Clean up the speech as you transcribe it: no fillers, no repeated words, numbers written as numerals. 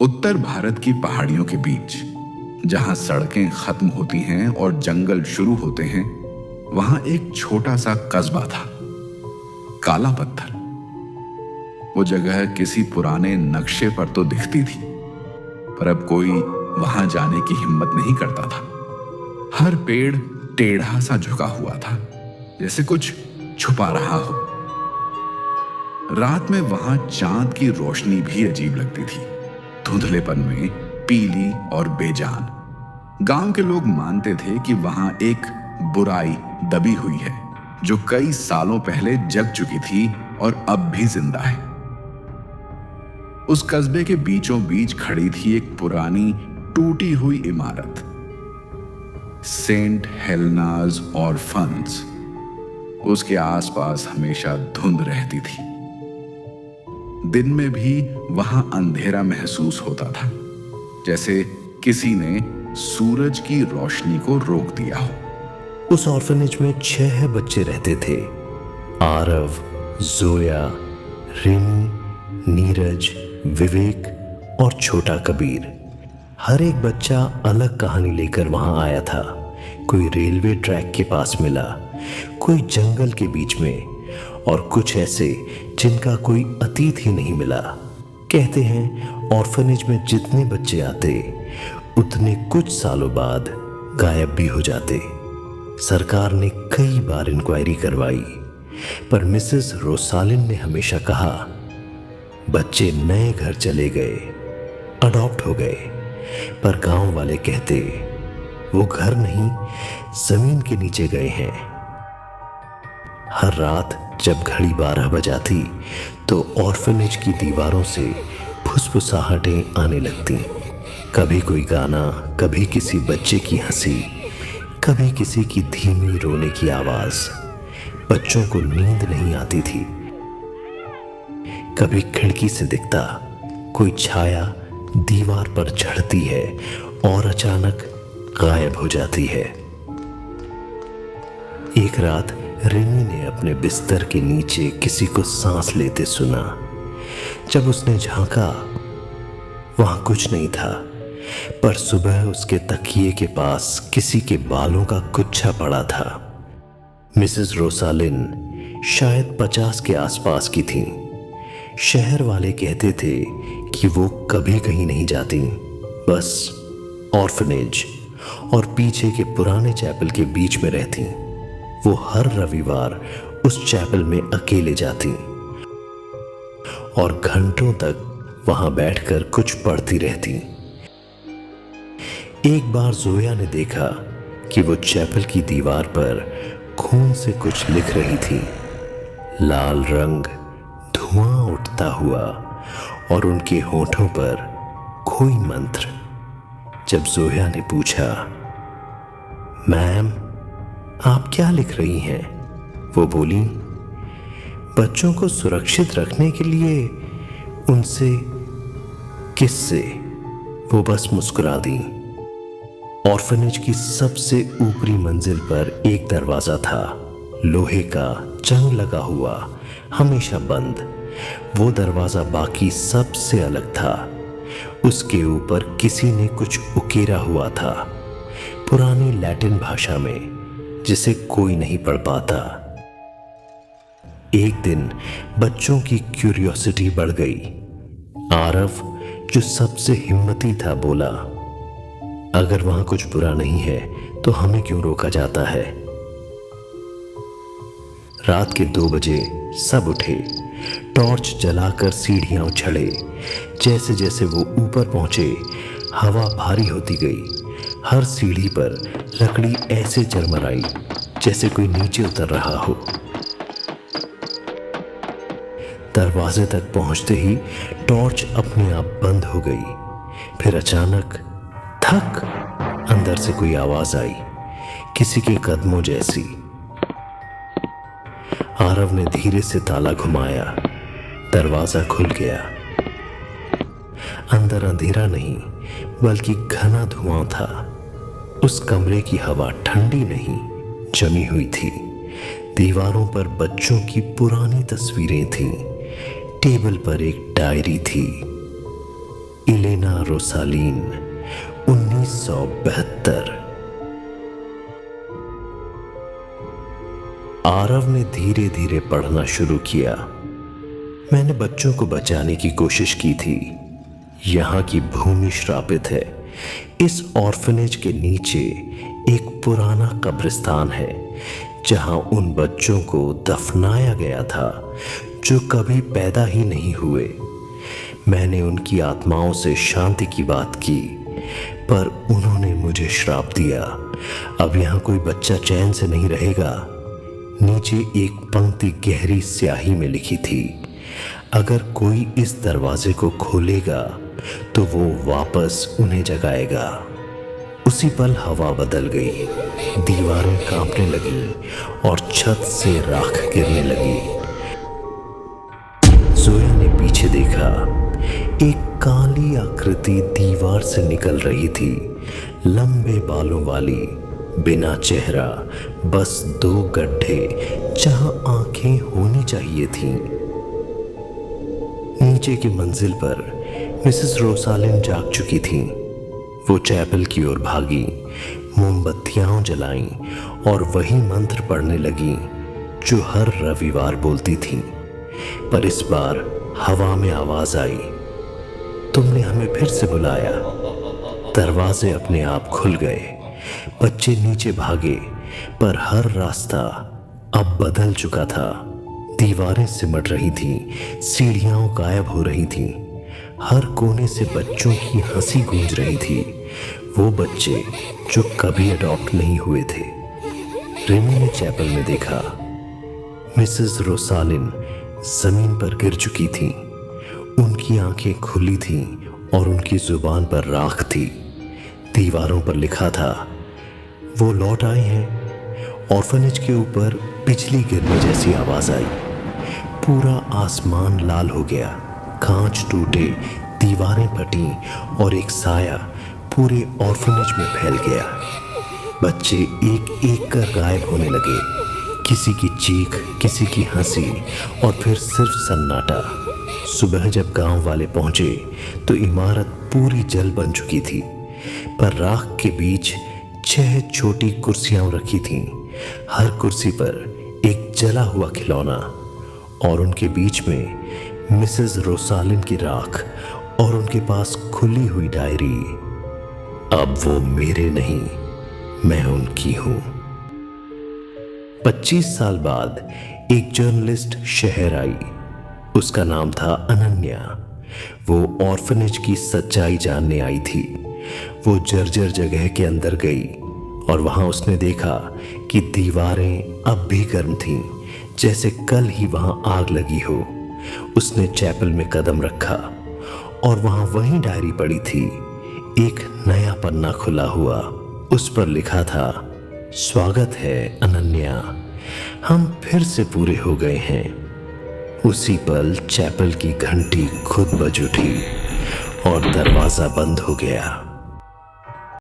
उत्तर भारत की पहाड़ियों के बीच जहां सड़कें खत्म होती हैं और जंगल शुरू होते हैं, वहां एक छोटा सा कस्बा था, काला पत्थर। वो जगह किसी पुराने नक्शे पर तो दिखती थी, पर अब कोई वहां जाने की हिम्मत नहीं करता था। हर पेड़ टेढ़ा सा झुका हुआ था, जैसे कुछ छुपा रहा हो। रात में वहां चांद की रोशनी भी अजीब लगती थी, धुंधलेपन में पीली और बेजान। गांव के लोग मानते थे कि वहां एक बुराई दबी हुई है जो कई सालों पहले जग चुकी थी और अब भी जिंदा है। उस कस्बे के बीचों बीच खड़ी थी एक पुरानी टूटी हुई इमारत, सेंट हेलेनाज ऑर्फन्स। उसके आसपास हमेशा धुंध रहती थी। दिन में भी वहां अंधेरा महसूस होता था, जैसे किसी ने सूरज की रोशनी को रोक दिया हो। उस ऑर्फनेज में 6 बच्चे रहते थे। आरव, जोया, रिमी, नीरज, विवेक और छोटा कबीर। हर एक बच्चा अलग कहानी लेकर वहां आया था। कोई रेलवे ट्रैक के पास मिला, कोई जंगल के बीच में, और कुछ ऐसे जिनका कोई अतीत ही नहीं मिला। कहते हैं ऑर्फनेज में जितने बच्चे आते उतने कुछ सालों बाद गायब भी हो जाते। सरकार ने कई बार इंक्वायरी करवाई, पर मिसेस रोसालिन ने हमेशा कहा बच्चे नए घर चले गए, अडॉप्ट हो गए। पर गांव वाले कहते वो घर नहीं, जमीन के नीचे गए हैं। हर रात जब घड़ी 12 बजाती तो ऑर्फनेज की दीवारों से फुसफुसाहटें आने लगती। कभी कोई गाना, कभी किसी बच्चे की हंसी, कभी किसी की धीमी रोने की आवाज। बच्चों को नींद नहीं आती थी। कभी खिड़की से दिखता कोई छाया दीवार पर चढ़ती है और अचानक गायब हो जाती है। एक रात रिमी ने अपने बिस्तर के नीचे किसी को सांस लेते सुना। जब उसने झांका, वहां कुछ नहीं था, पर सुबह उसके तकिए के पास किसी के बालों का गुच्छा पड़ा था। मिसेस रोसालिन शायद 50 के आसपास की थीं। शहर वाले कहते थे कि वो कभी कहीं नहीं जाती, बस ऑर्फनेज और पीछे के पुराने चैपल के बीच में रहती। वो हर रविवार उस चैपल में अकेले जाती और घंटों तक वहां बैठकर कुछ पढ़ती रहती। एक बार जोया ने देखा कि वो चैपल की दीवार पर खून से कुछ लिख रही थी। लाल रंग, धुआं उठता हुआ, और उनके होठों पर कोई मंत्र। जब जोया ने पूछा, मैम आप क्या लिख रही हैं? वो बोली, बच्चों को सुरक्षित रखने के लिए। उनसे किससे? वो बस मुस्कुरा दी। ऑर्फनेज की सबसे ऊपरी मंजिल पर एक दरवाजा था, लोहे का, जंग लगा हुआ, हमेशा बंद। वो दरवाजा बाकी सबसे अलग था। उसके ऊपर किसी ने कुछ उकेरा हुआ था, पुरानी लैटिन भाषा में, जिसे कोई नहीं पढ़ पाता। एक दिन बच्चों की क्यूरियोसिटी बढ़ गई। आरव, जो सबसे हिम्मती था, बोला, अगर वहां कुछ बुरा नहीं है तो हमें क्यों रोका जाता है? रात के 2 बजे सब उठे, टॉर्च जलाकर सीढ़ियां चढ़े। जैसे जैसे वो ऊपर पहुंचे, हवा भारी होती गई। हर सीढ़ी पर लकड़ी ऐसे चरमराई जैसे कोई नीचे उतर रहा हो। दरवाजे तक पहुंचते ही टॉर्च अपने आप बंद हो गई। फिर अचानक थक, अंदर से कोई आवाज आई, किसी के कदमों जैसी। आरव ने धीरे से ताला घुमाया, दरवाजा खुल गया। अंदर अंधेरा नहीं, बल्कि घना धुआं था। उस कमरे की हवा ठंडी नहीं, जमी हुई थी। दीवारों पर बच्चों की पुरानी तस्वीरें थीं। टेबल पर एक डायरी थी। इलेना रोसालिन 1972। आरव ने धीरे धीरे पढ़ना शुरू किया। मैंने बच्चों को बचाने की कोशिश की थी। यहाँ की भूमि श्रापित है। इस ऑर्फनेज के नीचे एक पुराना कब्रिस्तान है जहाँ उन बच्चों को दफनाया गया था जो कभी पैदा ही नहीं हुए। मैंने उनकी आत्माओं से शांति की बात की, पर उन्होंने मुझे श्राप दिया। अब यहाँ कोई बच्चा चैन से नहीं रहेगा। नीचे एक पंक्ति गहरी स्याही में लिखी थी, अगर कोई इस दरवाजे को खोलेगा तो वो वापस उन्हें जगाएगा। उसी पल हवा बदल गई, दीवारें कांपने लगी और छत से राख गिरने लगी। जोया ने पीछे देखा। एक काली आकृति दीवार से निकल रही थी, लंबे बालों वाली, बिना चेहरा, बस 2 गड्ढे जहां आंखें होनी चाहिए थीं। नीचे की मंजिल पर मिसेस रोसालिन जाग चुकी थीं। वो चैपल की ओर भागी, मोमबत्तियां जलाईं और वही मंत्र पढ़ने लगी जो हर रविवार बोलती थीं। पर इस बार हवा में आवाज आई, तुमने हमें फिर से बुलाया। दरवाजे अपने आप खुल गए। बच्चे नीचे भागे, पर हर रास्ता अब बदल चुका था। दीवारें सिमट रही थीं, सीढ़ियां गायब हो रही थीं। हर कोने से बच्चों की हंसी गूंज रही थी, वो बच्चे जो कभी अडॉप्ट नहीं हुए थे। रिमी ने चैपल में देखा, मिसेस रोसालिन जमीन पर गिर चुकी थीं। उनकी आंखें खुली थीं और उनकी जुबान पर राख थी। दीवारों पर लिखा था, वो लौट आए हैं। ऑर्फनेज के ऊपर बिजली गिरने जैसी आवाज आई। पूरा आसमान लाल हो गया, कांच टूटे, दीवारें फटी और एक साया पूरे ऑर्फनेज में फैल गया। बच्चे एक एक कर गायब होने लगे। किसी की चीख, किसी की हंसी और फिर सिर्फ सन्नाटा। सुबह जब गांव वाले पहुंचे तो इमारत पूरी जल बन चुकी थी, पर राख के बीच 6 छोटी कुर्सियां रखी थीं। हर कुर्सी पर एक जला हुआ खिलौना और उनके बीच में मिसेस रोसालिन की राख और उनके पास खुली हुई डायरी। अब वो मेरे नहीं, मैं उनकी हूं। 25 साल बाद एक जर्नलिस्ट शहर आई। उसका नाम था अनन्या। वो ऑर्फनेज की सच्चाई जानने आई थी। वो जर्जर जगह के अंदर गई और वहां उसने देखा कि दीवारें अब भी गर्म थीं, जैसे कल ही वहां आग लगी हो। उसने चैपल में कदम रखा और वहां वही डायरी पड़ी थी। एक नया पन्ना खुला हुआ, उस पर लिखा था, स्वागत है अनन्या, हम फिर से पूरे हो गए हैं। उसी पल चैपल की घंटी खुद बज उठी और दरवाजा बंद हो गया।